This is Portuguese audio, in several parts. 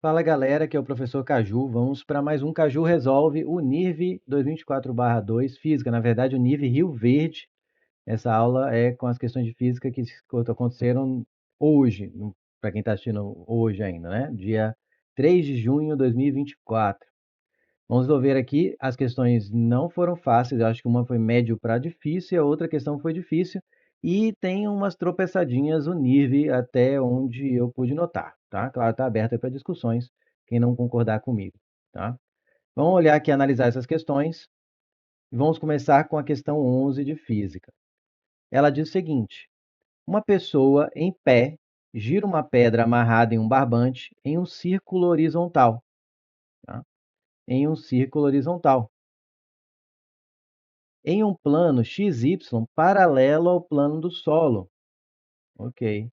Fala galera, aqui é o professor Caju. Vamos para mais um Caju Resolve, o NIRV 2024/2, Física. Na verdade, o NIRV Rio Verde. Essa aula é com as questões de física que aconteceram hoje, para quem está assistindo hoje ainda, né? Dia 3 de junho de 2024. Vamos ver aqui, as questões não foram fáceis, eu acho que uma foi médio para difícil e a outra questão foi difícil. E tem umas tropeçadinhas o NIRV até onde eu pude notar, tá? Claro, está aberto para discussões, quem não concordar comigo, tá? Vamos olhar aqui e analisar essas questões. Vamos começar com a questão 11 de física. Ela diz o seguinte: uma pessoa em pé gira uma pedra amarrada em um barbante em um círculo horizontal, tá? Em um círculo horizontal, em um plano XY paralelo ao plano do solo. Ok,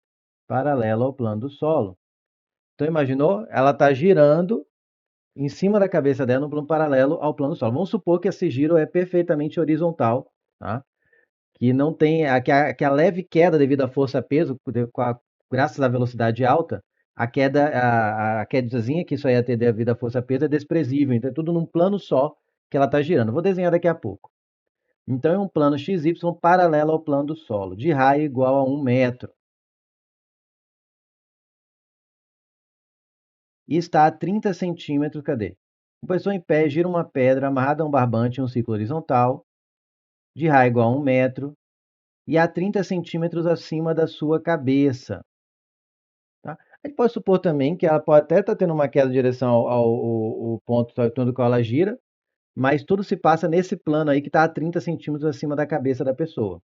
paralelo ao plano do solo. Então, imaginou? Ela está girando em cima da cabeça dela, no plano paralelo ao plano do solo. Vamos supor que esse giro é perfeitamente horizontal, tá? Que não tem que a leve queda devido à força-peso, graças à velocidade alta, a queda, a quedazinha que isso aí ia ter devido à força-peso é desprezível. Então, é tudo num plano só que ela está girando. Vou desenhar daqui a pouco. Então, é um plano XY paralelo ao plano do solo, de raio igual a 1 metro. E está a 30 centímetros, cadê? Uma pessoa em pé gira uma pedra amarrada a um barbante em um círculo horizontal, de raio igual a 1 metro, e a 30 centímetros acima da sua cabeça. Tá? A gente pode supor também que ela pode até estar tendo uma queda de direção ao ponto do qual ela gira, mas tudo se passa nesse plano aí que está a 30 centímetros acima da cabeça da pessoa.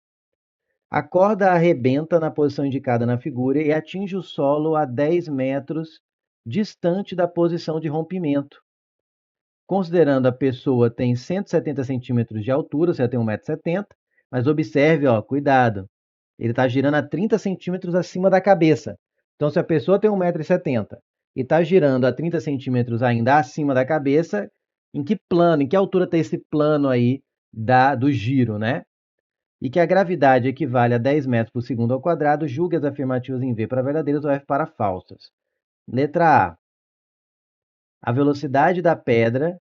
A corda arrebenta na posição indicada na figura e atinge o solo a 10 metros distante da posição de rompimento. Considerando a pessoa tem 170 centímetros de altura, você tem 1,70 m, mas observe, ó, cuidado, ele está girando a 30 centímetros acima da cabeça. Então, se a pessoa tem 1,70 m e está girando a 30 centímetros ainda acima da cabeça, em que plano, em que altura está esse plano aí do giro, né? E que a gravidade equivale a 10 metros por segundo ao quadrado, julgue as afirmativas em V para verdadeiras ou F para falsas. Letra A. A velocidade da pedra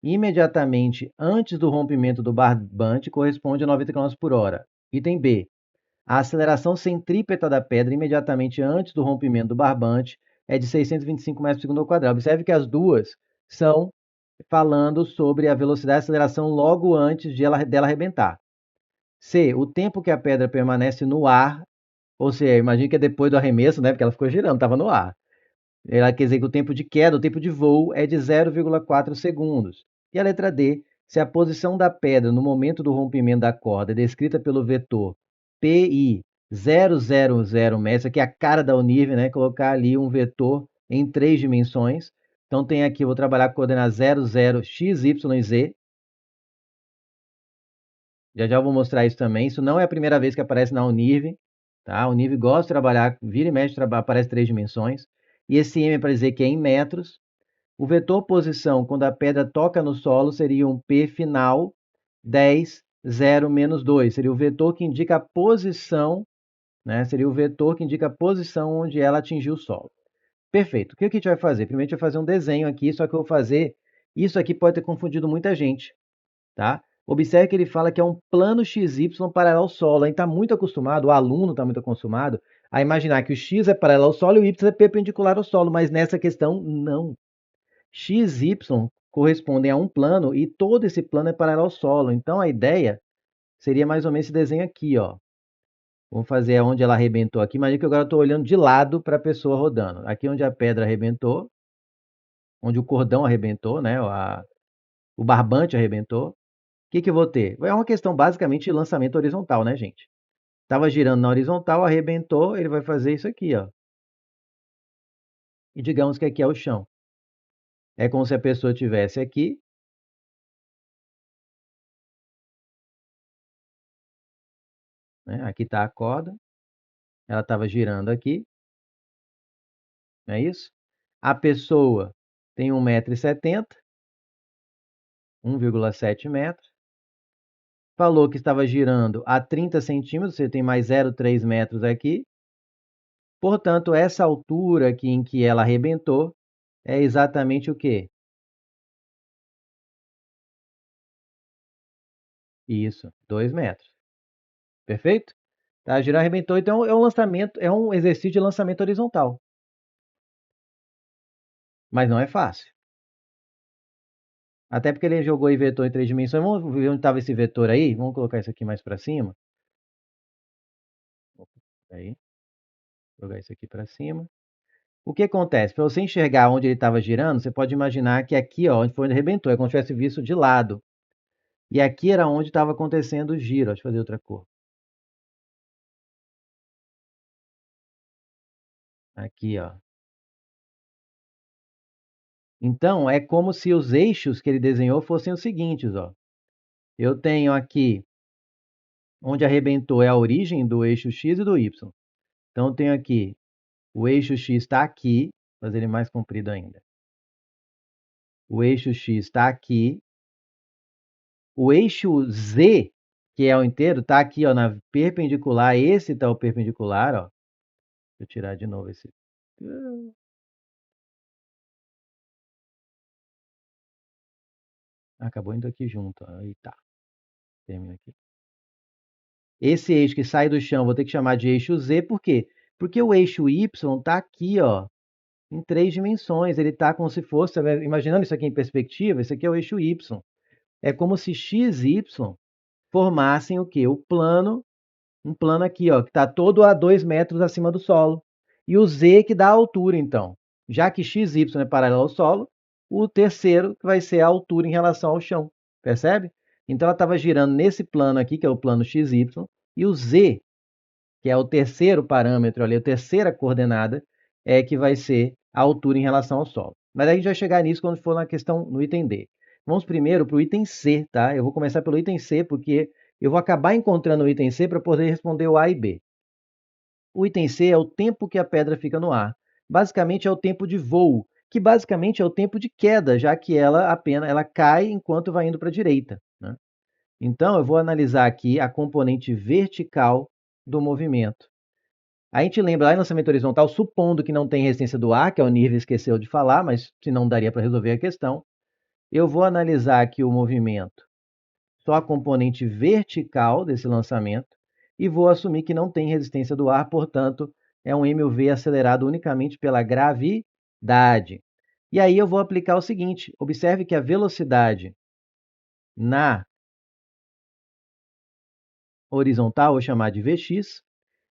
imediatamente antes do rompimento do barbante corresponde a 90 km por hora. Item B. A aceleração centrípeta da pedra imediatamente antes do rompimento do barbante é de 625 metros por segundo ao quadrado. Observe que as duas são falando sobre a velocidade de aceleração logo antes dela arrebentar. C. O tempo que a pedra permanece no ar, ou seja, imagine que é depois do arremesso, né? Porque ela ficou girando, estava no ar. Ela quer dizer que o tempo de queda, o tempo de voo é de 0,4 segundos. E a letra D, se a posição da pedra no momento do rompimento da corda é descrita pelo vetor PI 000 metros, aqui é a cara da Unirv, né? Colocar ali um vetor em 3 dimensões. Então tem aqui, eu vou trabalhar com coordenadas 00, x, y e z. Já já eu vou mostrar isso também. Isso não é a primeira vez que aparece na Unirv, tá? A Unirv gosta de trabalhar, vira e mexe, aparece 3 dimensões. E esse M é para dizer que é em metros. O vetor posição, quando a pedra toca no solo, seria um P final 10, 0, menos 2. Seria o vetor que indica a posição, né? Seria o vetor que indica a posição onde ela atingiu o solo. Perfeito. O que a gente vai fazer? Primeiro a gente vai fazer um desenho aqui, só que eu vou fazer... Isso aqui pode ter confundido muita gente, tá? Observe que ele fala que é um plano XY paralelo ao solo. A gente está muito acostumado, o aluno está muito acostumado a imaginar que o X é paralelo ao solo e o Y é perpendicular ao solo, mas nessa questão, não. X e Y correspondem a um plano e todo esse plano é paralelo ao solo. Então, a ideia seria mais ou menos esse desenho aqui, ó. Vamos fazer onde ela arrebentou aqui. Imagina que agora eu estou olhando de lado para a pessoa rodando. Aqui onde a pedra arrebentou, onde o cordão arrebentou, né? O barbante arrebentou. O que que eu vou ter? É uma questão basicamente de lançamento horizontal, né, gente? Estava girando na horizontal, arrebentou, ele vai fazer isso aqui, ó. E digamos que aqui é o chão. É como se a pessoa estivesse aqui, né? Aqui está a corda, ela estava girando aqui, não é isso? A pessoa tem 1,70 m, 1,7 metros. Falou que estava girando a 30 centímetros, você tem mais 0,3 metros aqui. Portanto, essa altura aqui em que ela arrebentou é exatamente o quê? Isso, 2 metros. Perfeito? Tá, girar arrebentou, então é um lançamento, é um exercício de lançamento horizontal. Mas não é fácil. Até porque ele jogou e vetor em 3 dimensões. Vamos ver onde estava esse vetor aí? Vamos colocar isso aqui mais para cima. Aí, jogar isso aqui para cima. O que acontece? Para você enxergar onde ele estava girando, você pode imaginar que aqui, ó, onde foi onde arrebentou, é como se tivesse visto de lado. E aqui era onde estava acontecendo o giro. Deixa eu fazer outra cor. Aqui, ó. Então, é como se os eixos que ele desenhou fossem os seguintes, ó. Eu tenho aqui, onde arrebentou é a origem do eixo x e do y. Então, eu tenho aqui, o eixo x está aqui, vou fazer ele mais comprido ainda. O eixo x está aqui. O eixo z, que é o inteiro, está aqui, ó, na perpendicular. Esse está o perpendicular, ó. Deixa eu tirar de novo esse. Acabou indo aqui junto. Aí tá. Termina aqui. Esse eixo que sai do chão, vou ter que chamar de eixo Z, por quê? Porque o eixo Y está aqui, ó, em 3 dimensões. Ele está como se fosse, imaginando isso aqui em perspectiva, esse aqui é o eixo Y. É como se x e y formassem o quê? O plano, um plano aqui, ó, que está todo a 2 metros acima do solo. E o Z que dá a altura, então. Já que x e y é paralelo ao solo, o terceiro que vai ser a altura em relação ao chão. Percebe? Então ela estava girando nesse plano aqui, que é o plano XY, e o Z, que é o terceiro parâmetro ali, a terceira coordenada, é que vai ser a altura em relação ao solo. Mas a gente vai chegar nisso quando for na questão no item D. Vamos primeiro para o item C, tá? Eu vou começar pelo item C, porque eu vou acabar encontrando o item C para poder responder o A e B. O item C é o tempo que a pedra fica no ar. Basicamente é o tempo de voo, que basicamente é o tempo de queda, já que ela cai enquanto vai indo para a direita, né? Então eu vou analisar aqui a componente vertical do movimento. A gente lembra lá em lançamento horizontal, supondo que não tem resistência do ar, que é o Nirva esqueceu de falar, mas se não daria para resolver a questão, eu vou analisar aqui o movimento, só a componente vertical desse lançamento, e vou assumir que não tem resistência do ar, portanto, é um MUV acelerado unicamente pela gravidade. E aí eu vou aplicar o seguinte, observe que a velocidade na horizontal, vou chamar de Vx,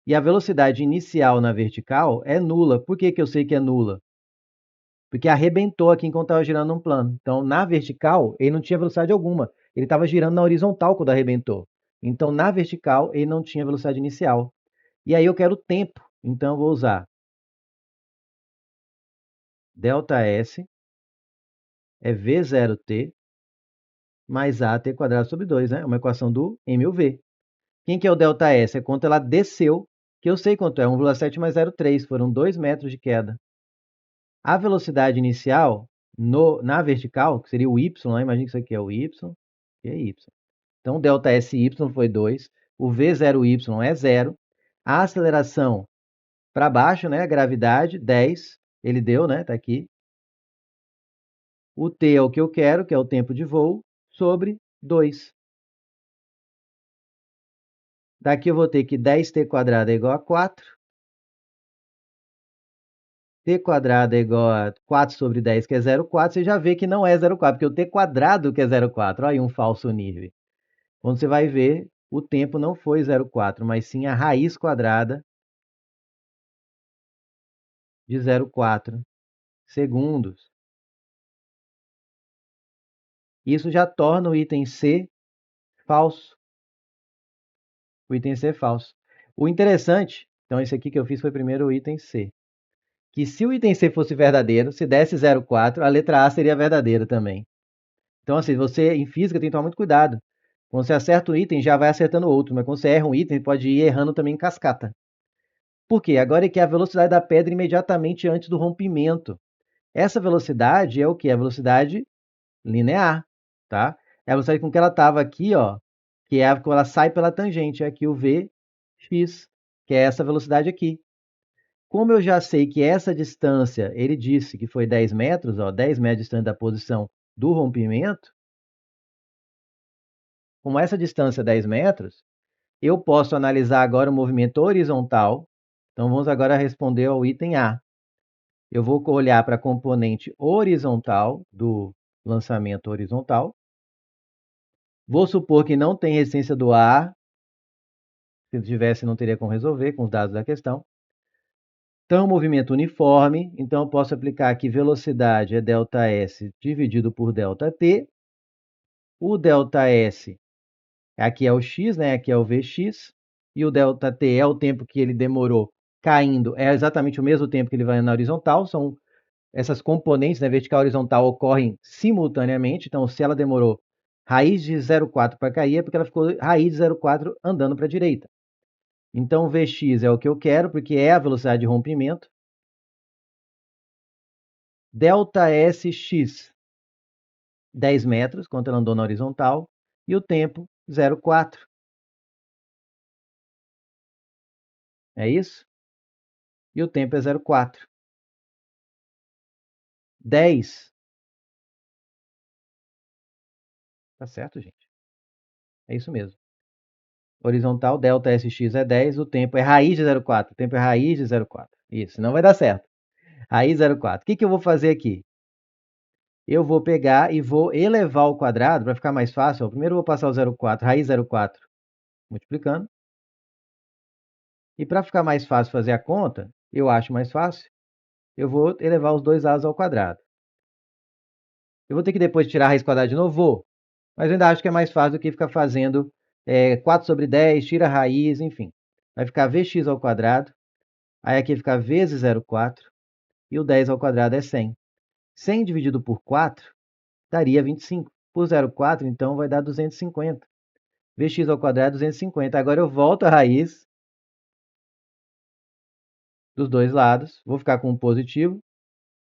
e a velocidade inicial na vertical é nula. Por que, que eu sei que é nula? Porque arrebentou aqui enquanto estava girando um plano. Então, na vertical, ele não tinha velocidade alguma. Ele estava girando na horizontal quando arrebentou. Então, na vertical, ele não tinha velocidade inicial. E aí eu quero o tempo. Então, eu vou usar ΔS é V0T mais AT quadrado sobre 2, né? É uma equação do MUV. Quem que é o ΔS? É quanto ela desceu, que eu sei quanto é, 1,7 mais 0,3. Foram 2 metros de queda. A velocidade inicial na vertical, que seria o y, né? Imagina que isso aqui é o y, que é y. Então, ΔSy foi 2, o V0y é 0, a aceleração para baixo, né? A gravidade, 10, ele deu, né? Está aqui. O t é o que eu quero, que é o tempo de voo, sobre 2. Daqui eu vou ter que 10t quadrado é igual a 4. T quadrado é igual a 4 sobre 10, que é 0,4. Você já vê que não é 0,4, porque o t quadrado que é 0,4. Olha aí um falso nível. Quando você vai ver, o tempo não foi 0,4, mas sim a raiz quadrada de 0,4 segundos. Isso já torna o item C falso. O item C é falso. O interessante, então esse aqui que eu fiz foi primeiro o item C. Que se o item C fosse verdadeiro, se desse 0,4, a letra A seria verdadeira também. Então, assim, você em física tem que tomar muito cuidado. Quando você acerta um item, já vai acertando outro, mas quando você erra um item, pode ir errando também em cascata. Por quê? Agora é que é a velocidade da pedra imediatamente antes do rompimento. Essa velocidade é o que? A velocidade linear, tá? É a velocidade com que ela estava aqui, ó, que é quando ela sai pela tangente, é aqui o Vx, que é essa velocidade aqui. Como eu já sei que essa distância, ele disse que foi 10 metros, ó, 10 metros distante da posição do rompimento, como essa distância é 10 metros, eu posso analisar agora o movimento horizontal. Então, vamos agora responder ao item A. Eu vou olhar para a componente horizontal do lançamento horizontal. Vou supor que não tem resistência do ar. Se tivesse, não teria como resolver com os dados da questão. Então, movimento uniforme. Então, eu posso aplicar aqui velocidade é ΔS dividido por ΔT. O ΔS aqui é o x, né? Aqui é o Vx. E o ΔT é o tempo que ele demorou caindo. É exatamente o mesmo tempo que ele vai na horizontal. São essas componentes, né, vertical e horizontal, ocorrem simultaneamente. Então, se ela demorou raiz de 0,4 para cair, é porque ela ficou raiz de 0,4 andando para a direita. Então, Vx é o que eu quero, porque é a velocidade de rompimento. ΔSx, 10 metros, quanto ela andou na horizontal. E o tempo, 0,4. É isso? E o tempo é 0,4. 10. Tá certo, gente? É isso mesmo. Horizontal, ΔSx é 10, o tempo é raiz de 0,4. O tempo é raiz de 0,4. Isso, não vai dar certo. Raiz 0,4. O que eu vou fazer aqui? Eu vou pegar e vou elevar ao quadrado, para ficar mais fácil. Primeiro eu vou passar o 0,4, raiz 0,4, multiplicando. E para ficar mais fácil fazer a conta, eu acho mais fácil, eu vou elevar os dois lados ao quadrado. Eu vou ter que depois tirar a raiz quadrada de novo? Vou. Mas eu ainda acho que é mais fácil do que ficar fazendo 4 sobre 10, tira a raiz, enfim. Vai ficar Vx ao quadrado. Aí aqui fica vezes 0,4. E o 10 ao quadrado é 100. 100 dividido por 4 daria 25. Por 0,4, então, vai dar 250. Vx ao quadrado é 250. Agora eu volto a raiz dos dois lados. Vou ficar com um positivo.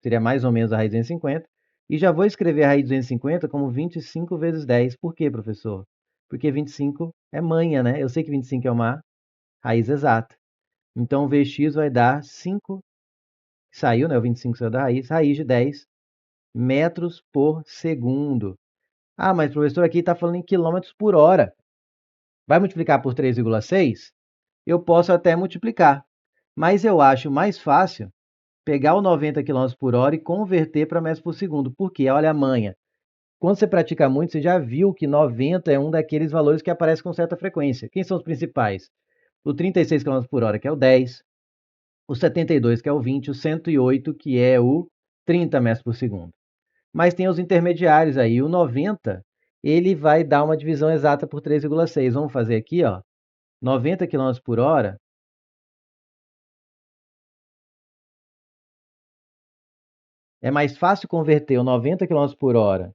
Seria mais ou menos a raiz de 250. E já vou escrever a raiz de 250 como 25 vezes 10. Por quê, professor? Porque 25 é manha, né? Eu sei que 25 é uma raiz exata. Então, Vx vai dar 5, saiu, né? O 25 saiu da raiz de 10 metros por segundo. Ah, mas professor, aqui está falando em quilômetros por hora. Vai multiplicar por 3,6? Eu posso até multiplicar. Mas eu acho mais fácil pegar o 90 km por hora e converter para metros por segundo. Por quê? Olha a manha. Quando você pratica muito, você já viu que 90 é um daqueles valores que aparece com certa frequência. Quem são os principais? O 36 km por hora, que é o 10. O 72, que é o 20. O 108, que é o 30 metros por segundo. Mas tem os intermediários aí. O 90, ele vai dar uma divisão exata por 3,6. Vamos fazer aqui, ó. 90 km por hora. É mais fácil converter o 90 km por hora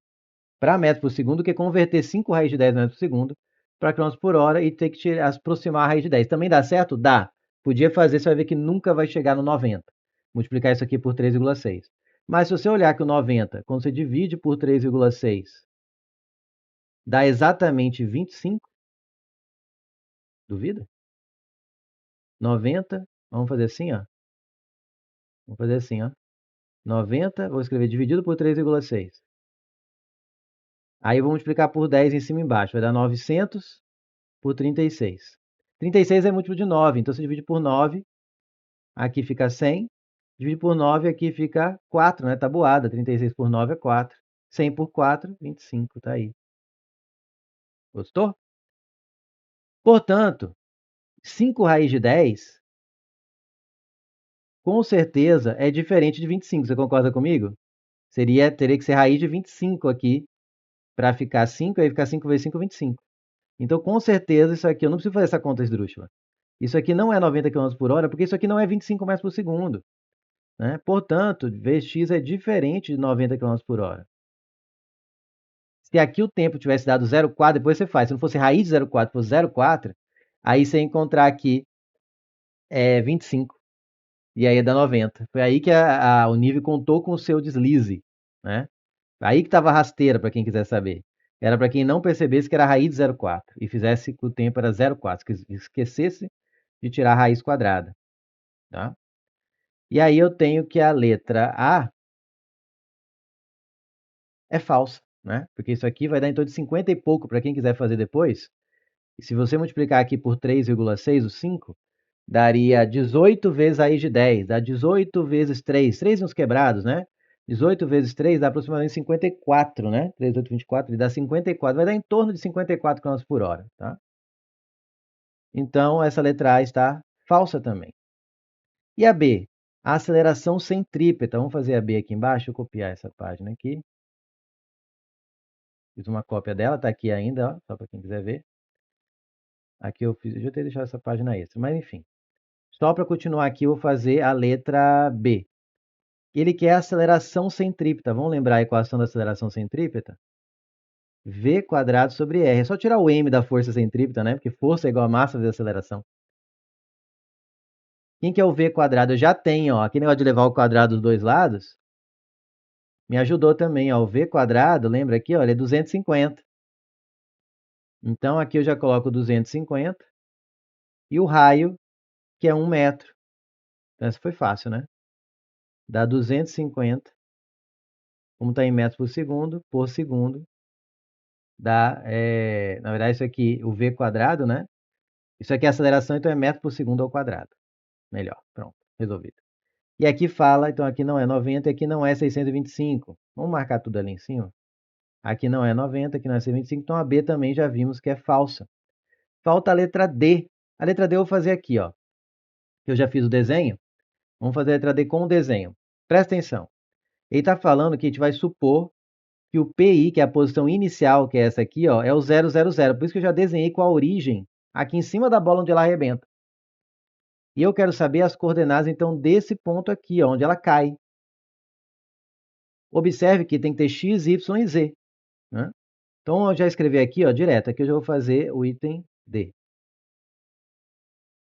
para metros por segundo do que converter 5 raiz de 10 metros por segundo para km por hora e ter que aproximar a raiz de 10. Também dá certo? Dá. Podia fazer, você vai ver que nunca vai chegar no 90. Multiplicar isso aqui por 3,6. Mas se você olhar que o 90, quando você divide por 3,6, dá exatamente 25. Duvida? 90, vamos fazer assim, ó. Vamos fazer assim, ó. 90, vou escrever dividido por 3,6. Aí eu vou multiplicar por 10 em cima e embaixo. Vai dar 900 por 36. 36 é múltiplo de 9, então você divide por 9, aqui fica 100. Divide por 9, aqui fica 4, né? Tabuada. 36 por 9 é 4. 100 por 4, 25, tá aí. Gostou? Portanto, 5 raiz de 10, com certeza, é diferente de 25. Você concorda comigo? Teria que ser raiz de 25 aqui, para ficar 5, aí ficar 5 vezes 5, 25. Então, com certeza, isso aqui, eu não preciso fazer essa conta esdrúxula. Isso aqui não é 90 km por hora, porque isso aqui não é 25 metros por segundo. Né? Portanto, Vx é diferente de 90 km por hora. Se aqui o tempo tivesse dado 0,4, depois você faz. Se não fosse raiz de 0,4, fosse 0,4, aí você ia encontrar aqui 25. E aí ia dar 90. Foi aí que o nível contou com o seu deslize. Né? Aí que estava a rasteira, para quem quiser saber. Era para quem não percebesse que era a raiz de 0,4 e fizesse que o tempo era 0,4, esquecesse de tirar a raiz quadrada. Tá? E aí eu tenho que a letra A é falsa, né? Porque isso aqui vai dar em torno de 50 e pouco para quem quiser fazer depois. E se você multiplicar aqui por 3,6, o 5, daria 18 vezes a raiz de 10, dá 18 vezes 3, 3 nos quebrados, né? 18 vezes 3 dá aproximadamente 54, né? 3, 8, 24, ele dá 54, vai dar em torno de 54 km por hora, tá? Então, essa letra A está falsa também. E a B? A aceleração centrípeta. Vamos fazer a B aqui embaixo, vou copiar essa página aqui. Fiz uma cópia dela, tá aqui ainda, ó, só para quem quiser ver. Aqui eu fiz, eu já ter deixado essa página extra, mas enfim. Só para continuar aqui, eu vou fazer a letra B. Ele quer a aceleração centrípeta. Vamos lembrar a equação da aceleração centrípeta? V quadrado sobre R. É só tirar o M da força centrípeta, né? Porque força é igual a massa vezes aceleração. Quem que é o V quadrado? Eu já tenho, ó. Aquele negócio de levar o quadrado dos dois lados. Me ajudou também, ó. O V quadrado, lembra aqui, ó, ele é 250. Então, aqui eu já coloco 250. E o raio, que é 1 metro. Então, essa foi fácil, né? Dá 250. Como está em metros por segundo, dá, na verdade, isso aqui, o V quadrado, né? Isso aqui é aceleração, então é metro por segundo ao quadrado. Melhor, pronto, resolvido. E aqui fala, então aqui não é 90, aqui não é 625. Vamos marcar tudo ali em cima? Aqui não é 90, aqui não é 625, então a B também já vimos que é falsa. Falta a letra D. A letra D eu vou fazer aqui, ó. Eu já fiz o desenho. Vamos fazer a letra D com o desenho. Presta atenção. Ele está falando que a gente vai supor que o PI, que é a posição inicial, que é essa aqui, ó, é o 000. Por isso que eu já desenhei com a origem aqui em cima da bola onde ela arrebenta. E eu quero saber as coordenadas, então, desse ponto aqui, ó, onde ela cai. Observe que tem que ter x, y e z. Né? Então, eu já escrevi aqui, ó, direto. Aqui eu já vou fazer o item D.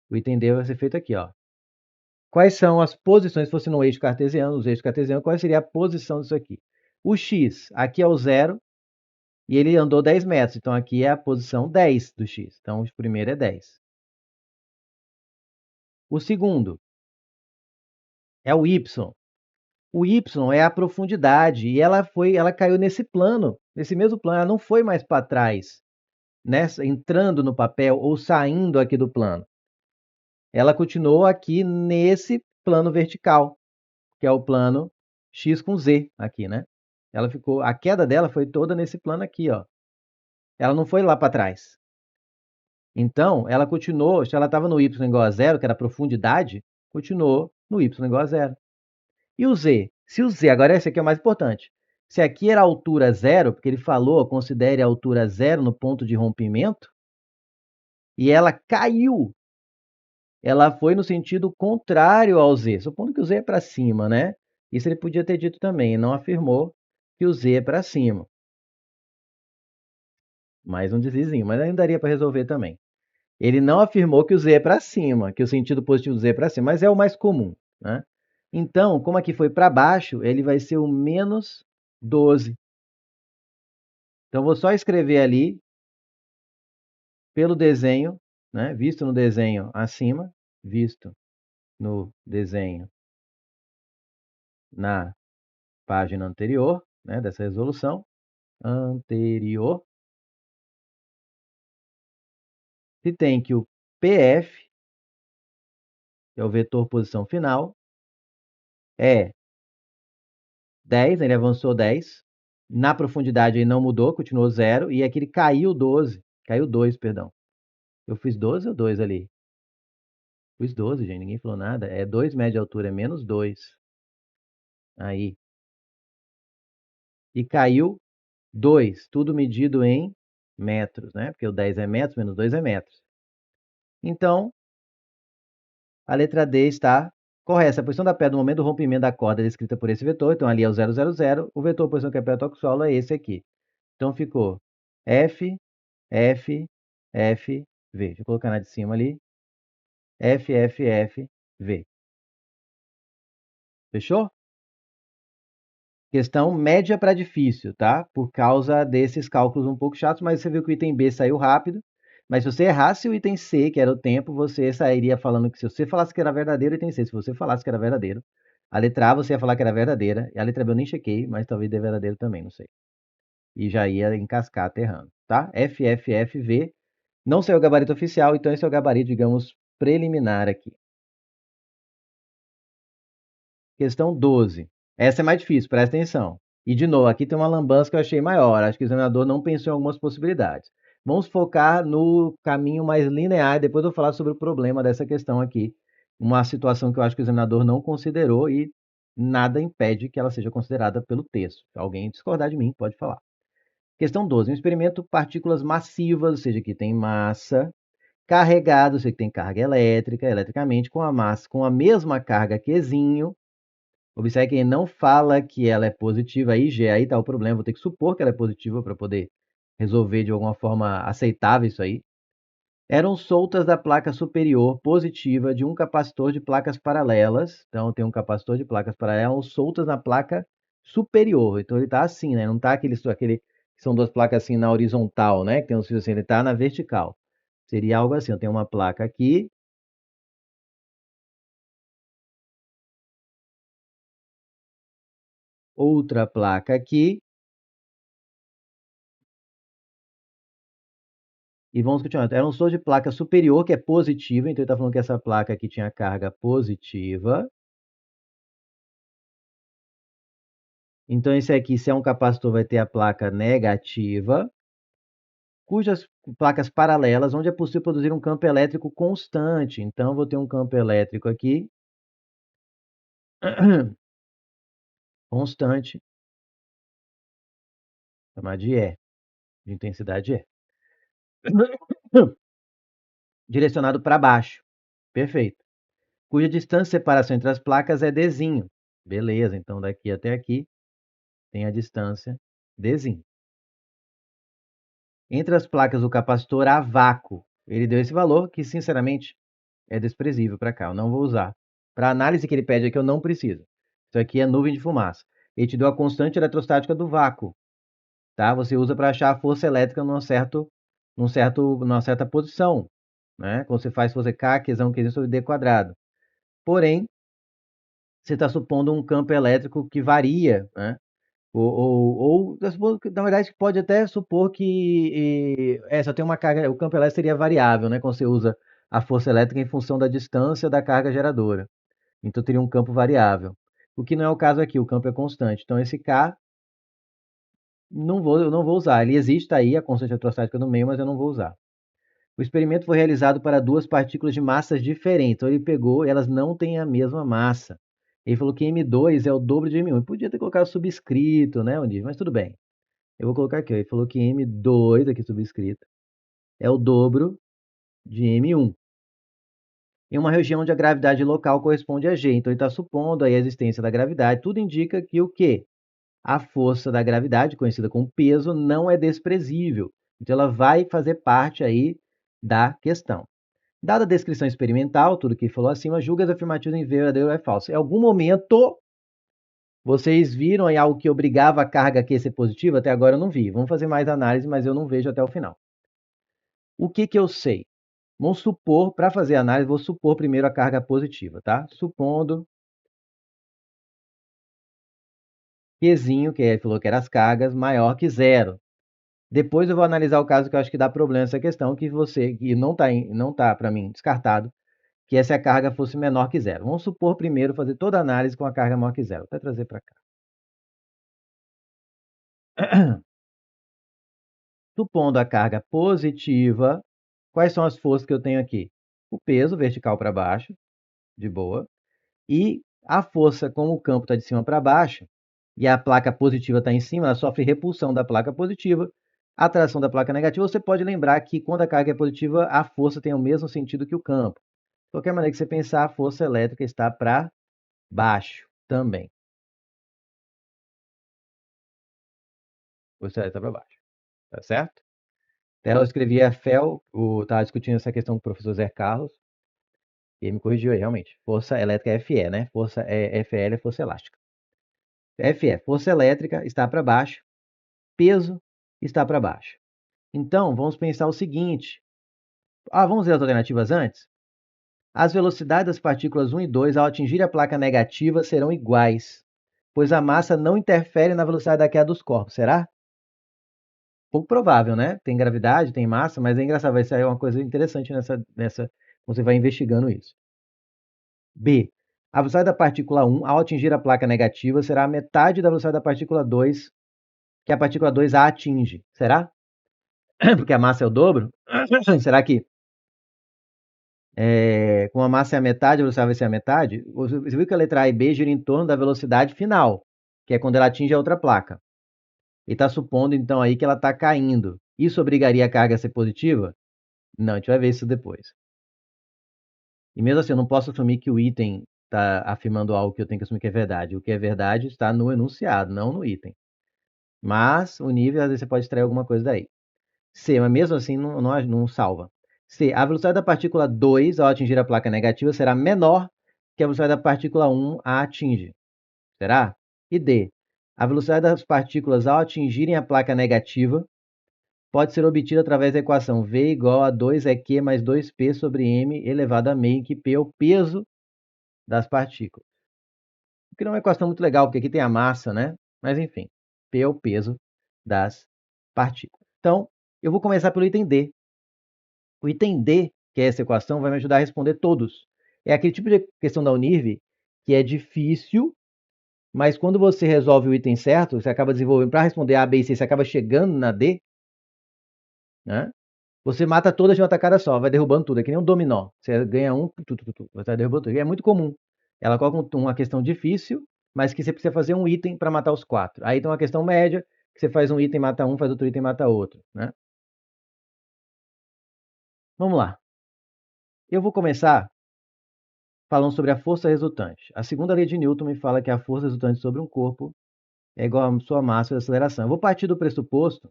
O item D vai ser feito aqui, ó. Quais são as posições, se fosse no eixo cartesiano, os eixos cartesianos, qual seria a posição disso aqui? O x, aqui é o 0, e ele andou 10 metros. Então, aqui é a posição 10 do x. Então, o primeiro é 10. O segundo é o y. O y é a profundidade e ela caiu nesse plano, nesse mesmo plano, ela não foi mais para trás, entrando no papel ou saindo aqui do plano. Ela continuou aqui nesse plano vertical, que é o plano x com z aqui, né? Ela ficou, a queda dela foi toda nesse plano aqui, ó. Ela não foi lá para trás. Então, ela continuou, se ela estava no y igual a zero, que era a profundidade, continuou no y igual a zero. E o z? Se o z, agora esse aqui é o mais importante. Se aqui era a altura zero, porque ele falou, considere a altura zero no ponto de rompimento, e ela caiu, ela foi no sentido contrário ao z, supondo que o z é para cima, né? Isso ele podia ter dito também, não afirmou que o z é para cima. Mais um deslizinho, mas ainda daria para resolver também. Ele não afirmou que o z é para cima, que o sentido positivo do z é para cima, mas é o mais comum, né? Então, como aqui foi para baixo, ele vai ser o menos 12. Então, vou só escrever ali, pelo desenho, né? Visto no desenho acima, visto no desenho na página anterior, né? Dessa resolução, anterior, se tem que o PF, que é o vetor posição final, é 10, ele avançou 10, na profundidade ele não mudou, continuou 0, e aqui ele caiu 12, caiu 2, perdão. Eu fiz 12 ou 2 ali? Fiz 12, gente, ninguém falou nada. É 2 média de altura, é menos 2. Aí. E caiu 2, tudo medido em metros, né? Porque o 10 é metros, menos 2 é metros. Então, a letra D está correta. A posição da pedra no momento do rompimento da corda é descrita por esse vetor. Então, ali é o 000. O vetor posição que a pedra toca o solo é esse aqui. Então, ficou F, F, F, V. Deixa eu colocar na de cima ali. F, F, F, V. Fechou? Questão média para difícil, tá? Por causa desses cálculos um pouco chatos, mas você viu que o item B saiu rápido. Mas se você errasse o item C, que era o tempo, você sairia falando que se você falasse que era verdadeiro o item C, se você falasse que era verdadeiro, a letra A você ia falar que era verdadeira, e a letra B eu nem chequei, mas talvez dê verdadeiro também, não sei. E já ia em cascata errando, tá? FFFV, não sei o gabarito oficial, então esse é o gabarito, digamos, preliminar aqui. Questão 12. Essa é mais difícil, presta atenção. E, de novo, aqui tem uma lambança que eu achei maior. Acho que o examinador não pensou em algumas possibilidades. Vamos focar no caminho mais linear. Depois eu vou falar sobre o problema dessa questão aqui. Uma situação que eu acho que o examinador não considerou e nada impede que ela seja considerada pelo texto. Se alguém discordar de mim, pode falar. Questão 12. Um experimento partículas massivas, ou seja, que tem massa, carregado, ou seja, que tem carga elétrica, eletricamente, com a massa, com a mesma carga Qzinho. Observe que ele não fala que ela é positiva, aí está o problema, vou ter que supor que ela é positiva para poder resolver de alguma forma aceitável isso aí. Eram soltas da placa superior positiva de um capacitor de placas paralelas. Então, tem um capacitor de placas paralelas soltas na placa superior. Então, ele está assim, né? Não está aquele que são duas placas assim na horizontal, né? Que tem um fio assim, ele está na vertical. Seria algo assim, eu tenho uma placa aqui, outra placa aqui, e vamos continuar. Era um soro de placa superior, que é positiva, então ele está falando que essa placa aqui tinha carga positiva. Então, esse aqui, se é um capacitor, vai ter a placa negativa, cujas placas paralelas, onde é possível produzir um campo elétrico constante. Então, eu vou ter um campo elétrico aqui, constante, chamar de E, de intensidade E, direcionado para baixo. Perfeito. Cuja distância de separação entre as placas é Dzinho. Beleza, então daqui até aqui tem a distância Dzinho. Entre as placas do capacitor há vácuo. Ele deu esse valor que, sinceramente, é desprezível para cá. Eu não vou usar. Para a análise que ele pede aqui, eu não preciso. Isso aqui é nuvem de fumaça. Ele te deu a constante eletrostática do vácuo. Tá? Você usa para achar a força elétrica numa certa posição. Né? Quando você faz força K, Qzão, Qzinho sobre D quadrado. Porém, você está supondo um campo elétrico que varia, né? Na verdade, pode até supor que só tem uma carga, o campo elétrico seria variável, né? Quando você usa a força elétrica em função da distância da carga geradora. Então teria um campo variável. O que não é o caso aqui, o campo é constante. Então esse K eu não vou usar. Ele existe aí, a constante eletrostática no meio, mas eu não vou usar. O experimento foi realizado para duas partículas de massas diferentes. Então ele pegou, elas não têm a mesma massa. Ele falou que M2 é o dobro de M1. Ele podia ter colocado subscrito, né, Ondir? Mas tudo bem. Eu vou colocar aqui, ó. Ele falou que M2, aqui subscrito, é o dobro de M1. Em uma região onde a gravidade local corresponde a G. Então ele está supondo aí a existência da gravidade. Tudo indica que o quê? A força da gravidade, conhecida como peso, não é desprezível. Então ela vai fazer parte aí da questão. Dada a descrição experimental, tudo que falou acima, julga as afirmativas em verdadeiro ou é falso. Em algum momento, vocês viram aí algo que obrigava a carga aqui a ser positiva? Até agora eu não vi. Vamos fazer mais análise, mas eu não vejo até o final. O que que eu sei? Vamos supor, para fazer a análise, vou supor primeiro a carga positiva, tá? Supondo Qzinho, que ele falou que era as cargas, maior que zero. Depois eu vou analisar o caso que eu acho que dá problema essa questão, que não tá para mim descartado, que é se a carga fosse menor que zero. Vamos supor primeiro fazer toda a análise com a carga maior que zero. Vou até trazer para cá. Supondo a carga positiva, quais são as forças que eu tenho aqui? O peso vertical para baixo, de boa, e a força, como o campo está de cima para baixo, e a placa positiva está em cima, ela sofre repulsão da placa positiva, atração da placa negativa. Você pode lembrar que quando a carga é positiva, a força tem o mesmo sentido que o campo. De qualquer maneira que você pensar, a força elétrica está para baixo também. Força elétrica está para baixo. Tá certo? Até eu escrevi a FEL, estava discutindo essa questão com o professor Zé Carlos, e ele me corrigiu aí, realmente. Força elétrica é FE, né? Força FL é força elástica. FE, força elétrica está para baixo, peso está para baixo. Então, vamos pensar o seguinte: Vamos ver as alternativas antes? As velocidades das partículas 1 e 2, ao atingir a placa negativa, serão iguais, pois a massa não interfere na velocidade da queda dos corpos. Será? Pouco provável, né? Tem gravidade, tem massa, mas é engraçado, vai sair uma coisa interessante nessa você vai investigando isso. B. A velocidade da partícula 1, ao atingir a placa negativa, será a metade da velocidade da partícula 2, que a partícula 2 a atinge. Será? Porque a massa é o dobro? Será que com a massa é a metade, a velocidade vai ser a metade? Você viu que a letra A e B giram em torno da velocidade final, que é quando ela atinge a outra placa. E está supondo, então, aí que ela está caindo. Isso obrigaria a carga a ser positiva? Não, a gente vai ver isso depois. E mesmo assim, eu não posso assumir que o item está afirmando algo que eu tenho que assumir que é verdade. O que é verdade está no enunciado, não no item. Mas o nível, às vezes, você pode extrair alguma coisa daí. C, mas mesmo assim não salva. C, a velocidade da partícula 2 ao atingir a placa negativa será menor que a velocidade da partícula 1 a atinge. Será? E D, a velocidade das partículas ao atingirem a placa negativa pode ser obtida através da equação V igual a 2EQ mais 2P sobre M elevado a meio, em que P é o peso das partículas. O que não é uma equação muito legal, porque aqui tem a massa, né? Mas enfim, P é o peso das partículas. Então, eu vou começar pelo item D. O item D, que é essa equação, vai me ajudar a responder todos. É aquele tipo de questão da Unirv que é difícil, mas quando você resolve o item certo, você acaba desenvolvendo para responder A, B e C, você acaba chegando na D, né? Você mata todas de uma tacada só, vai derrubando tudo. É que nem um dominó. Você ganha um, você vai derrubando tudo. E é muito comum. Ela coloca uma questão difícil, mas que você precisa fazer um item para matar os 4. Aí tem uma questão média, que você faz um item, mata um, faz outro item, mata outro, né? Vamos lá. Eu vou começar falando sobre a força resultante. A segunda lei de Newton me fala que a força resultante sobre um corpo é igual à sua massa e aceleração. Eu vou partir do pressuposto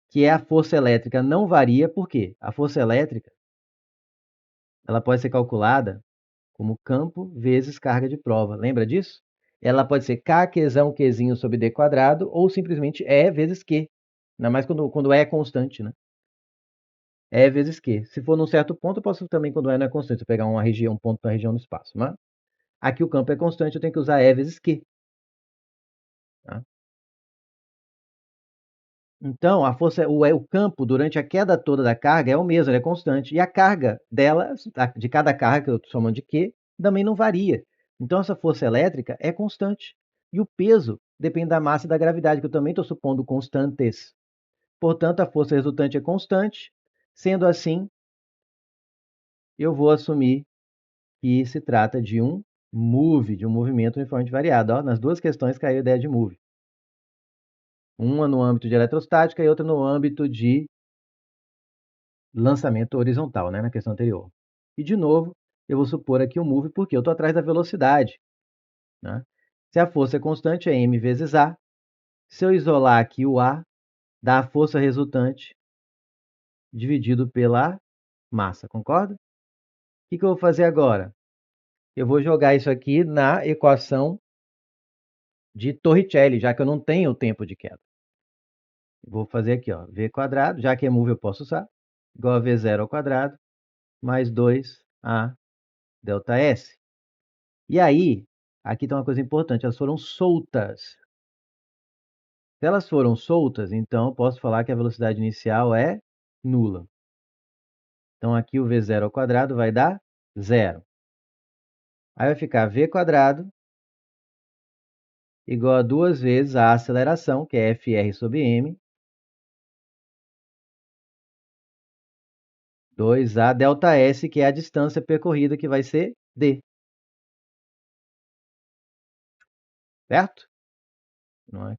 que a força elétrica não varia, por quê? A força elétrica ela pode ser calculada como campo vezes carga de prova. Lembra disso? Ela pode ser K Qzão Qzinho sobre D quadrado ou simplesmente E vezes Q. Ainda mais quando E é constante, né? E vezes Q. Se for num certo ponto, eu posso também, quando E não é constante, eu pegar uma região, um ponto da região no espaço. Mas aqui o campo é constante, eu tenho que usar E vezes Q. Tá? Então, a força, o campo durante a queda toda da carga é o mesmo, ele é constante. E a carga dela, de cada carga, que eu estou chamando de Q, também não varia. Então, essa força elétrica é constante. E o peso depende da massa e da gravidade, que eu também estou supondo constantes. Portanto, a força resultante é constante. Sendo assim, eu vou assumir que se trata de um move, de um movimento uniformemente variado. Ó, nas duas questões caiu a ideia de move. Uma no âmbito de eletrostática e outra no âmbito de lançamento horizontal, né, na questão anterior. E, de novo, eu vou supor aqui o move porque eu estou atrás da velocidade. Né? Se a força é constante, é m vezes a. Se eu isolar aqui o a, dá a força resultante dividido pela massa, concorda? O que eu vou fazer agora? Eu vou jogar isso aqui na equação de Torricelli, já que eu não tenho o tempo de queda. Vou fazer aqui, ó, v quadrado, já que é move eu posso usar, igual a v0 ao quadrado, mais 2a delta S. E aí, aqui tem uma coisa importante, elas foram soltas. Se elas foram soltas, então eu posso falar que a velocidade inicial é nula. Então aqui o v0 ao quadrado vai dar zero. Aí vai ficar v quadrado igual a 2 vezes a aceleração, que é Fr sobre m, 2a delta S, que é a distância percorrida, que vai ser d. Certo? Não é?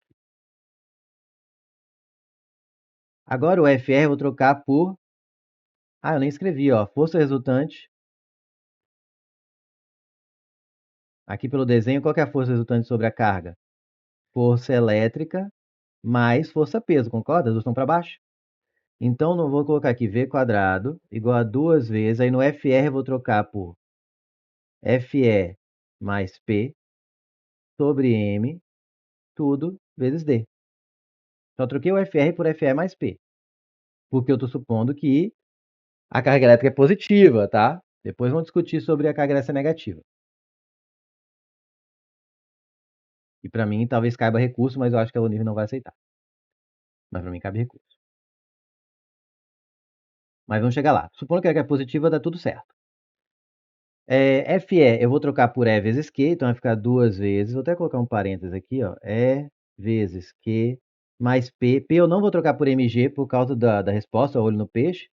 Agora o Fr eu vou trocar por... eu nem escrevi, ó. Força resultante. Aqui pelo desenho, qual que é a força resultante sobre a carga? Força elétrica mais força-peso, concorda? As duas estão para baixo. Então, não vou colocar aqui v quadrado igual a 2 vezes, aí no Fr eu vou trocar por Fe mais P sobre M, tudo vezes D. Só troquei o Fr por Fe mais P, porque eu estou supondo que A carga elétrica é positiva, tá? Depois vamos discutir sobre a carga elétrica negativa. E para mim talvez caiba recurso, mas eu acho que a Unir não vai aceitar. Mas para mim cabe recurso. Mas vamos chegar lá. Supondo que a carga é positiva, dá tudo certo. FE eu vou trocar por E vezes Q, então vai ficar duas vezes. Vou até colocar um parênteses aqui, ó. E vezes Q mais P. P eu não vou trocar por MG por causa da resposta, olho no peixe,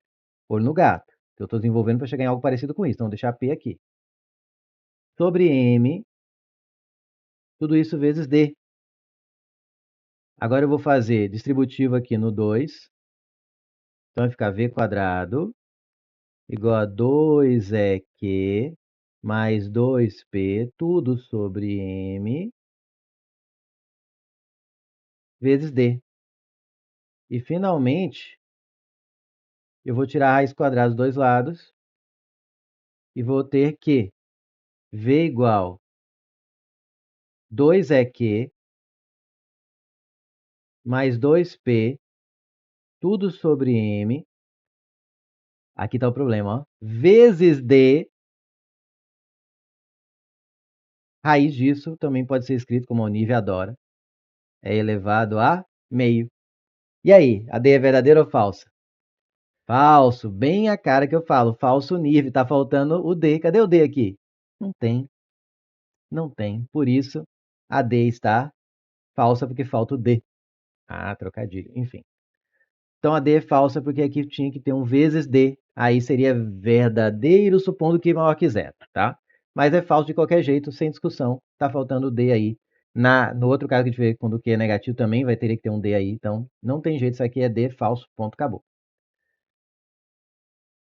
olho no gato. Que eu estou desenvolvendo para chegar em algo parecido com isso. Então vou deixar P aqui. Sobre M, tudo isso vezes D. Agora eu vou fazer distributivo aqui no 2. Então vai ficar V quadrado igual a 2EQ mais 2P, tudo sobre M, vezes D. E, finalmente, eu vou tirar a raiz quadrada dos dois lados e vou ter que V igual 2EQ mais 2P, tudo sobre M. Aqui está o problema, ó. Vezes D. Raiz disso também pode ser escrito como a Nívea adora. É elevado a meio. E aí, a D é verdadeira ou falsa? Falso, bem a cara que eu falo. Falso nível, tá faltando o D. Cadê o D aqui? Não tem. Não tem. Por isso, a D está falsa porque falta o D. Ah, trocadilho. Enfim. Então, a D é falsa porque aqui tinha que ter um vezes D. Aí seria verdadeiro, supondo que maior que zero, tá? Mas é falso de qualquer jeito, sem discussão. Tá faltando o D aí. No outro caso que a gente vê, quando o Q é negativo também, vai ter que ter um D aí. Então, não tem jeito. Isso aqui é D falso. Ponto, acabou.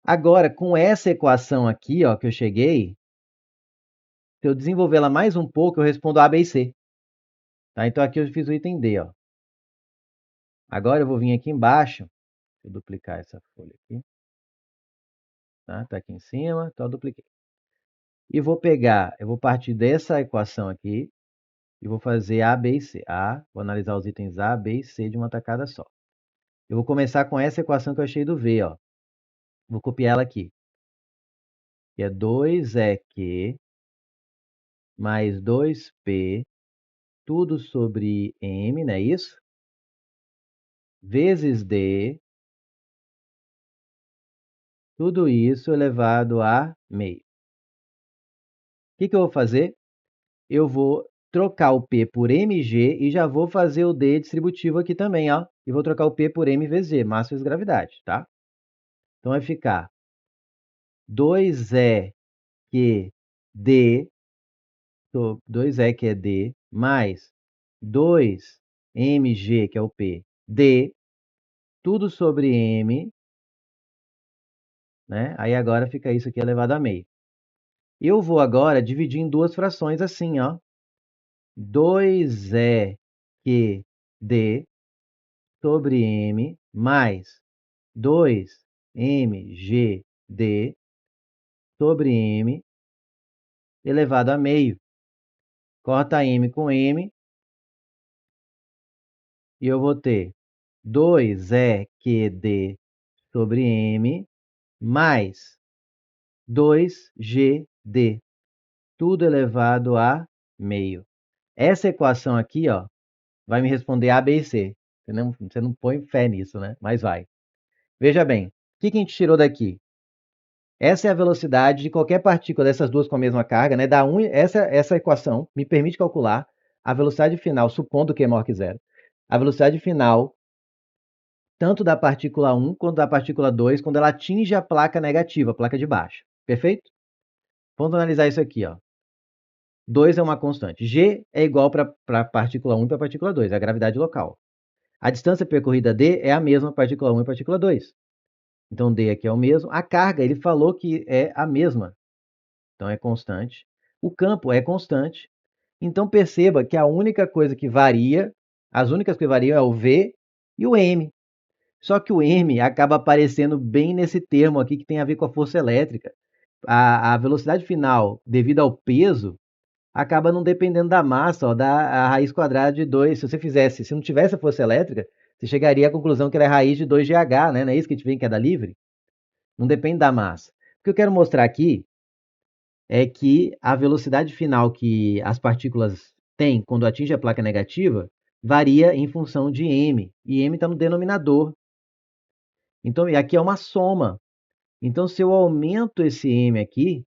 Agora, com essa equação aqui, ó, que eu cheguei, se eu desenvolver ela mais um pouco, eu respondo A, B e C. Tá? Então, aqui eu fiz o item D. Ó. Agora, eu vou vir aqui embaixo. Deixa eu duplicar essa folha aqui. Tá aqui em cima, então eu dupliquei. E vou pegar, eu vou partir dessa equação aqui e vou fazer A, B e C. Vou analisar os itens A, B e C de uma tacada só. Eu vou começar com essa equação que eu achei do V. Ó. Vou copiar ela aqui. Que é 2EQ mais 2P, tudo sobre M, não é isso? Vezes D, tudo isso elevado a meio. O que eu vou fazer? Eu vou trocar o P por mg e já vou fazer o D distributivo aqui também, ó. E vou trocar o P por m vezes g, massa vezes gravidade, tá? Então vai ficar 2E que D, 2E que é D, mais 2mg, que é o P, D, tudo sobre m, né? Aí agora fica isso aqui elevado a meio. Eu vou agora dividir em duas frações assim, ó. 2E que D sobre M mais 2mgd sobre M elevado a meio. Corta M com M e eu vou ter 2EQD sobre M mais 2GD, tudo elevado a meio. Essa equação aqui, ó, vai me responder A, B e C. Você não põe fé nisso, né? Mas vai. Veja bem, o que a gente tirou daqui? Essa é a velocidade de qualquer partícula dessas duas com a mesma carga, né? Essa equação me permite calcular a velocidade final, supondo que é maior que zero. A velocidade final, tanto da partícula 1 quanto da partícula 2, quando ela atinge a placa negativa, a placa de baixo. Perfeito? Vamos analisar isso aqui, ó. 2 é uma constante. G é igual para a partícula 1 e para a partícula 2, é a gravidade local. A distância percorrida D é a mesma para a partícula 1 e partícula 2. Então, D aqui é o mesmo. A carga, ele falou que é a mesma. Então, é constante. O campo é constante. Então, perceba que a única coisa que varia, as únicas que variam é o V e o M. Só que o M acaba aparecendo bem nesse termo aqui que tem a ver com a força elétrica. A velocidade final, devido ao peso, acaba não dependendo da massa, ó, da raiz quadrada de 2. Se não tivesse a força elétrica, você chegaria à conclusão que ela é raiz de 2GH, né? Não é isso que a gente vê em queda livre? Não depende da massa. O que eu quero mostrar aqui é que a velocidade final que as partículas têm quando atinge a placa negativa varia em função de m, e m está no denominador. Então, e aqui é uma soma. Então, se eu aumento esse m aqui,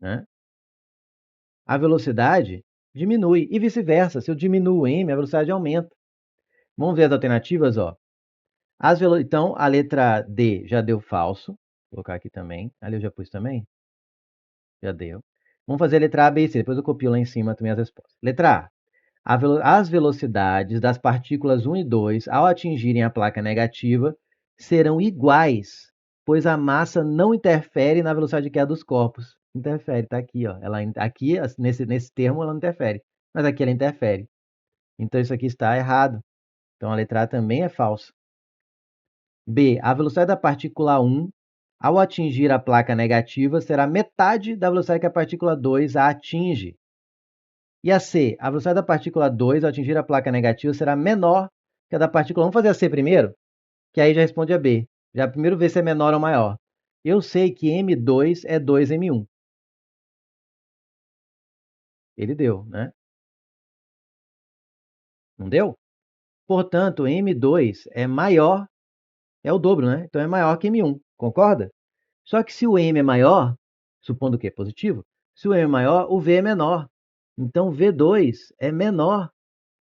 né, a velocidade diminui, e vice-versa. Se eu diminuo o m, a velocidade aumenta. Vamos ver as alternativas, ó. Então, a letra D já deu falso. Vou colocar aqui também. Ali eu já pus também. Já deu. Vamos fazer a letra A, B e C. Depois eu copio lá em cima também as respostas. Letra A. As velocidades das partículas 1 e 2, ao atingirem a placa negativa, serão iguais, pois a massa não interfere na velocidade de queda dos corpos. Interfere, está aqui, ó. Aqui, nesse termo, ela não interfere. Mas aqui ela interfere. Então, isso aqui está errado. Então, a letra A também é falsa. B. A velocidade da partícula 1, ao atingir a placa negativa, será metade da velocidade que a partícula 2 a atinge. E a C. A velocidade da partícula 2, ao atingir a placa negativa, será menor que a da partícula 1. Vamos fazer a C primeiro, que aí já responde a B. Já primeiro ver se é menor ou maior. Eu sei que M2 é 2M1. Ele deu, né? Não deu? Portanto, M2 é maior, é o dobro, né? Então é maior que M1, concorda? Só que se o M é maior, supondo que é positivo, se o M é maior, o V é menor. Então V2 é menor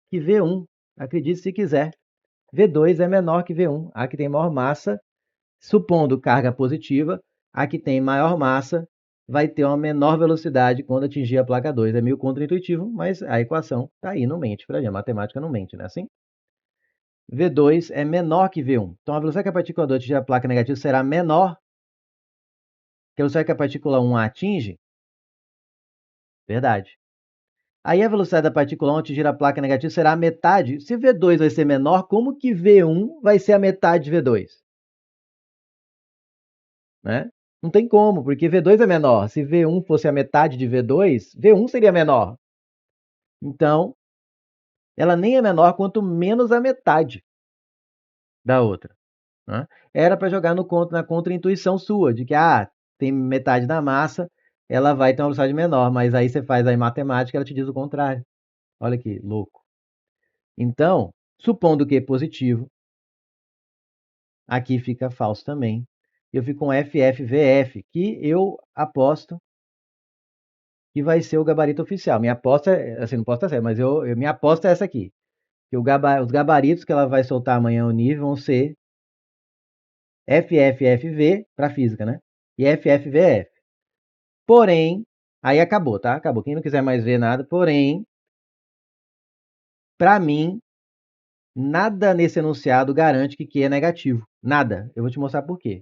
que V1. Acredite se quiser. V2 é menor que V1. A que tem maior massa, supondo carga positiva, a que tem maior massa vai ter uma menor velocidade quando atingir a placa 2. É meio contraintuitivo, mas a equação está aí, não mente para a gente. A matemática não mente, não é assim? V2 é menor que V1. Então, a velocidade que a partícula 2 atingir a placa negativa será menor que a velocidade que a partícula 1 atinge. Verdade. Aí a velocidade da partícula 1 atingir a placa negativa será a metade. Se V2 vai ser menor, como que V1 vai ser a metade de V2? Né? Não tem como, porque V2 é menor. Se V1 fosse a metade de V2, V1 seria menor. Então, ela nem é menor quanto menos a metade da outra. Né? Era para jogar na contra-intuição sua, de que tem metade da massa, ela vai ter uma velocidade menor, mas aí você faz aí matemática, ela te diz o contrário. Olha que louco. Então, supondo que é positivo, aqui fica falso também. Eu fico com FFVF, que eu aposto que vai ser o gabarito oficial. Minha aposta, assim, não posso estar certo, mas minha aposta é essa aqui. Que os gabaritos que ela vai soltar amanhã, o nível, vão ser FFFV para física, né? E FFVF. Porém, aí acabou, tá? Acabou. Quem não quiser mais ver nada, porém, para mim, nada nesse enunciado garante que Q é negativo. Nada. Eu vou te mostrar por quê.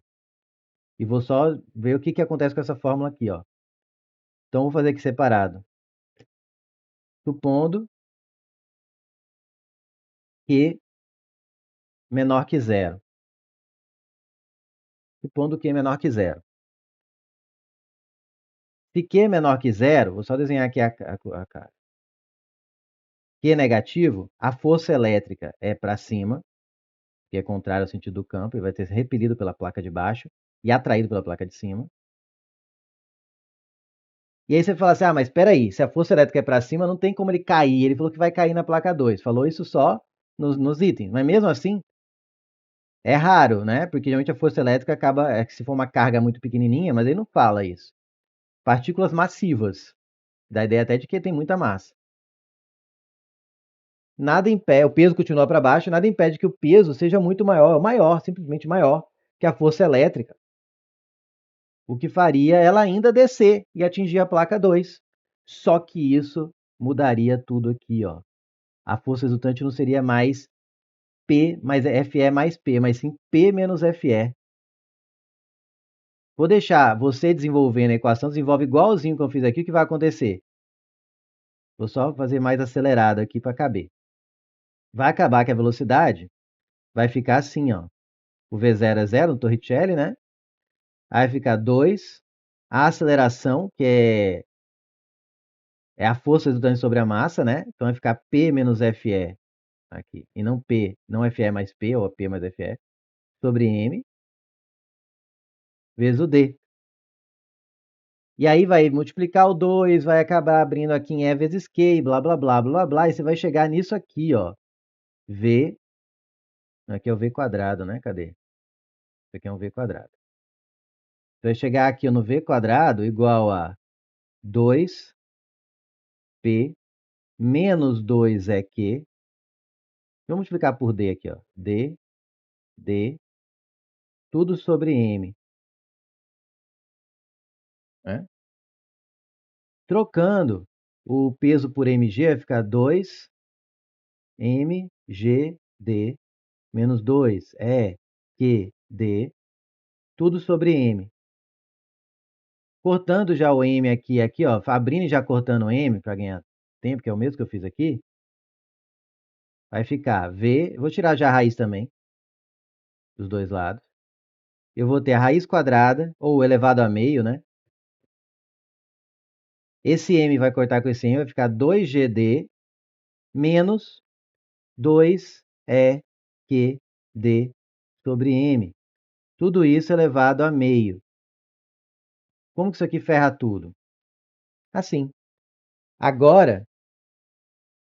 E vou só ver o que acontece com essa fórmula aqui, ó. Então, vou fazer aqui separado. Supondo que menor que zero. Supondo que menor que zero. Se Q é menor que zero, vou só desenhar aqui a cara. Q é negativo, a força elétrica é para cima, que é contrário ao sentido do campo, e vai ser repelido pela placa de baixo e atraído pela placa de cima. E aí você fala assim, mas espera aí, se a força elétrica é para cima, não tem como ele cair. Ele falou que vai cair na placa 2. Falou isso só nos itens. Mas mesmo assim, é raro, né? Porque geralmente a força elétrica acaba, se for uma carga muito pequenininha, mas ele não fala isso. Partículas massivas. Dá a ideia até de que tem muita massa. Nada impede, o peso continua para baixo, nada impede que o peso seja muito maior, simplesmente maior que a força elétrica. O que faria ela ainda descer e atingir a placa 2. Só que isso mudaria tudo aqui, ó. A força resultante não seria mais P mais FE mais P, mas sim P menos FE. Vou deixar você desenvolvendo a equação, desenvolve igualzinho que eu fiz aqui, o que vai acontecer? Vou só fazer mais acelerado aqui para caber. Vai acabar que a velocidade vai ficar assim, ó. O V0 é 0 no Torricelli, né? Aí vai ficar 2. A aceleração, que é a força resultante sobre a massa, né? Então vai ficar P menos FE aqui. E não P, não FE mais P, ou P mais FE. sobre M vezes o D. E aí vai multiplicar o 2, vai acabar abrindo aqui em E vezes Q, e blá, blá, blá, blá, blá, e você vai chegar nisso aqui, ó. V, aqui é o V quadrado, né? Cadê? Isso aqui é um V quadrado. Você vai chegar aqui no V quadrado igual a 2P menos 2 é Q. Vou multiplicar por D aqui, ó. D, tudo sobre M. Né? Trocando o peso por mg vai ficar 2mgd menos 2 é qd, tudo sobre m. Cortando já o m aqui, ó, abrindo e já cortando o m para ganhar tempo, que é o mesmo que eu fiz aqui, vai ficar v, vou tirar já a raiz também, dos dois lados. Eu vou ter a raiz quadrada, ou elevado a meio, né? Esse m vai cortar com esse m, vai ficar 2gd menos 2EQD sobre M. Tudo isso elevado a meio. Como que isso aqui ferra tudo? Assim. Agora,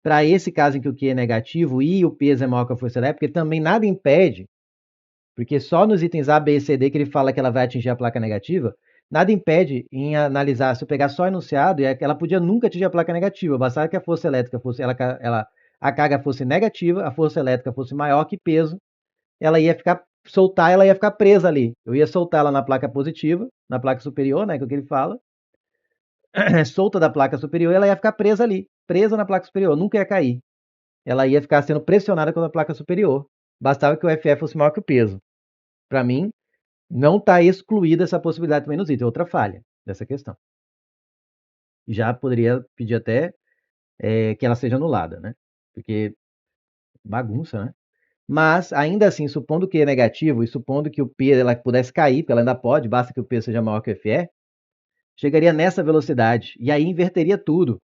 para esse caso em que o Q é negativo e o peso é maior que a força elétrica, porque também nada impede, porque só nos itens A, B e C, D que ele fala que ela vai atingir a placa negativa, nada impede em analisar, se eu pegar só o enunciado, ela podia nunca atingir a placa negativa, bastava que a força elétrica fosse, a carga fosse negativa, a força elétrica fosse maior que peso, ela ia soltar, ela ia ficar presa ali. Eu ia soltar ela na placa positiva, na placa superior, né, que é o que ele fala, solta da placa superior, ela ia ficar presa ali, presa na placa superior, nunca ia cair. Ela ia ficar sendo pressionada pela placa superior. Bastava que o FF fosse maior que o peso. Para mim, não está excluída essa possibilidade também nos itens, é outra falha dessa questão. Já poderia pedir até que ela seja anulada, né? Porque bagunça, né? Mas, ainda assim, supondo que é negativo e supondo que o P ela pudesse cair, porque ela ainda pode, basta que o P seja maior que o FE, chegaria nessa velocidade e aí inverteria tudo.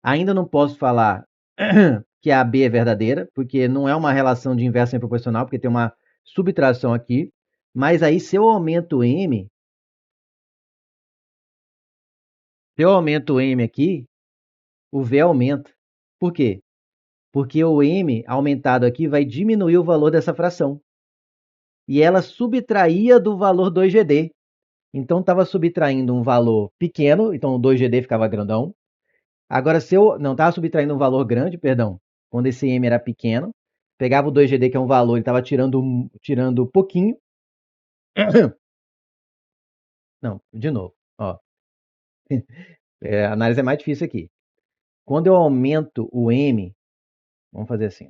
Ainda não posso falar que a B é verdadeira, porque não é uma relação de inversa em proporcional, porque tem uma subtração aqui. Mas aí, se eu aumento M, aqui, o V aumenta. Por quê? Porque o M aumentado aqui vai diminuir o valor dessa fração. E ela subtraía do valor 2GD. Então estava subtraindo um valor pequeno, então o 2GD ficava grandão. Agora, se eu não estava subtraindo um valor grande, perdão, quando esse M era pequeno, pegava o 2GD, que é um valor, ele estava tirando pouquinho. Não, de novo, ó. A análise é mais difícil aqui. Quando eu aumento o M, vamos fazer assim.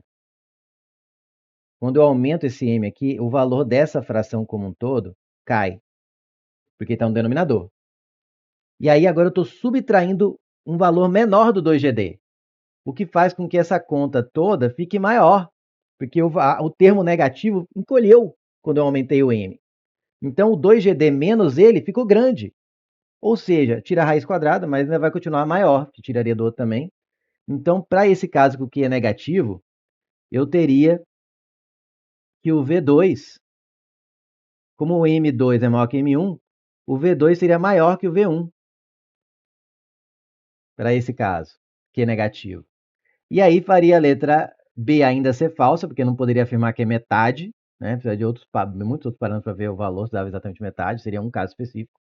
Quando eu aumento esse M aqui, o valor dessa fração como um todo cai, porque está no denominador. E aí agora eu estou subtraindo um valor menor do 2GD, o que faz com que essa conta toda fique maior, porque o termo negativo encolheu quando eu aumentei o M. Então o 2GD menos ele ficou grande, ou seja, tira a raiz quadrada, mas ainda vai continuar maior, que tiraria do outro também. Então, para esse caso que o Q é negativo, eu teria que o V2, como o M2 é maior que M1, o V2 seria maior que o V1, para esse caso, que é negativo. E aí faria a letra B ainda ser falsa, porque não poderia afirmar que é metade, né? Precisa de muitos outros parâmetros para ver o valor, se dava exatamente metade, seria um caso específico.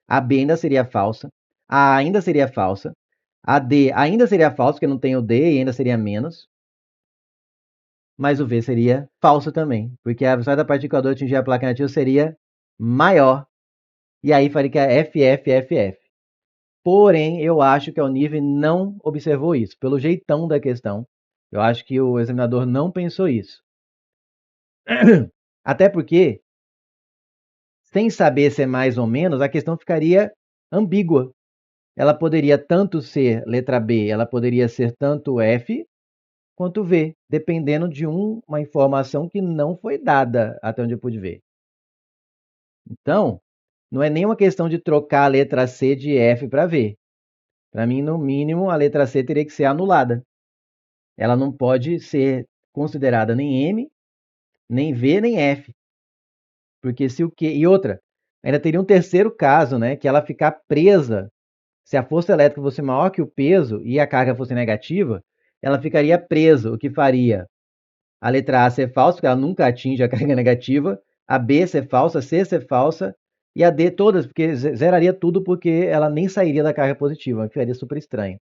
A B ainda seria falsa, A ainda seria falsa, a D ainda seria falsa, porque não tem o D e ainda seria menos, mas o V seria falso também, porque a velocidade da partícula 2 atingir a placa negativa seria maior, e aí faria que a FFFF. Porém, eu acho que a Unive não observou isso, pelo jeitão da questão. Eu acho que o examinador não pensou isso. Até porque, sem saber se é mais ou menos, a questão ficaria ambígua. Ela poderia tanto ser letra B, ela poderia ser tanto F quanto V, dependendo de uma informação que não foi dada, até onde eu pude ver. Então, não é nem uma questão de trocar a letra C de F para V. Para mim, no mínimo, a letra C teria que ser anulada. Ela não pode ser considerada nem M, nem V, nem F. Porque se o Q. E outra, ainda teria um terceiro caso, né? Que ela ficar presa. Se a força elétrica fosse maior que o peso e a carga fosse negativa, ela ficaria presa, o que faria a letra A ser falsa, porque ela nunca atinge a carga negativa, a B ser falsa, a C ser falsa, e a D todas, porque zeraria tudo, porque ela nem sairia da carga positiva, que ficaria super estranho.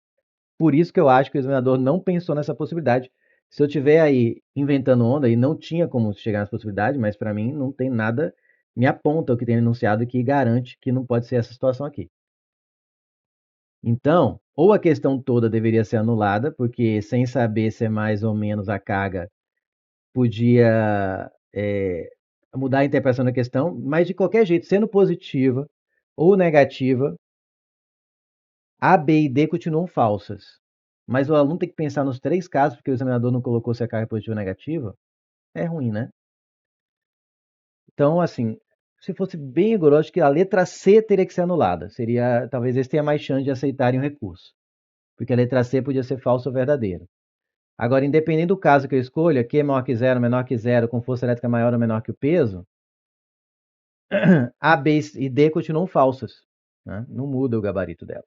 Por isso que eu acho que o examinador não pensou nessa possibilidade. Se eu tiver aí inventando onda, e não tinha como chegar nessa possibilidade, mas para mim não tem nada, me aponta o que tem enunciado que garante que não pode ser essa situação aqui. Então, ou a questão toda deveria ser anulada, porque sem saber ser mais ou menos a carga, podia mudar a interpretação da questão, mas de qualquer jeito, sendo positiva ou negativa, A, B e D continuam falsas. Mas o aluno tem que pensar nos três casos, porque o examinador não colocou se a carga é positiva ou negativa. É ruim, né? Então, assim, se fosse bem rigoroso, acho que a letra C teria que ser anulada. Seria, talvez esse tenha mais chance de aceitarem o recurso. Porque a letra C podia ser falsa ou verdadeira. Agora, independente do caso que eu escolha, Q maior que zero, menor que zero, com força elétrica maior ou menor que o peso, A, B e D continuam falsas. Né? Não muda o gabarito dela.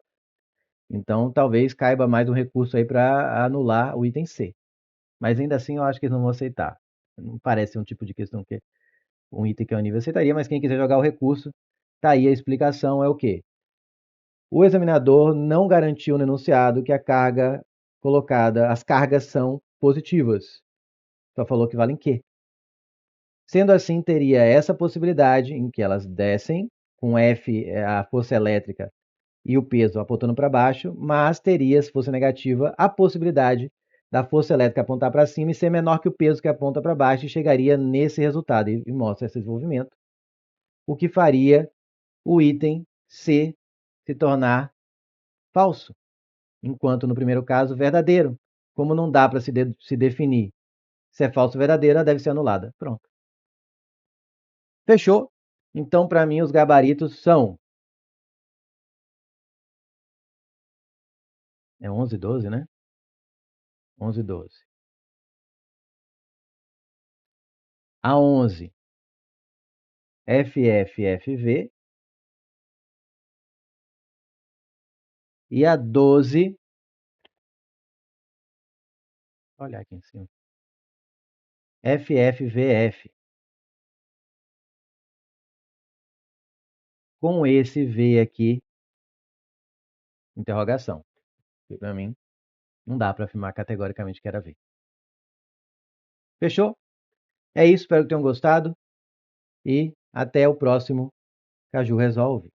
Então, talvez caiba mais um recurso aí para anular o item C. Mas ainda assim, eu acho que eles não vão aceitar. Não parece um tipo de questão que um item que a nível aceitaria, mas quem quiser jogar o recurso, tá aí a explicação, é o quê? O examinador não garantiu no enunciado que a carga colocada, as cargas são positivas. Só falou que valem Q. Sendo assim, teria essa possibilidade em que elas descem com F, a força elétrica, e o peso apontando para baixo, mas teria, se fosse negativa, a possibilidade da força elétrica apontar para cima e ser menor que o peso que aponta para baixo e chegaria nesse resultado e mostra esse desenvolvimento, o que faria o item C se tornar falso, enquanto no primeiro caso verdadeiro. Como não dá para se definir se é falso ou verdadeiro, ela deve ser anulada. Pronto. Fechou? Então, para mim, os gabaritos são... É 11 e 12, né? 11 e 12. A 11, FFFV. E a 12, olha aqui em cima, FFVF. Com esse V aqui, interrogação. Que para mim, não dá para afirmar categoricamente que era V. Fechou? É isso, espero que tenham gostado. E até o próximo Caju Resolve.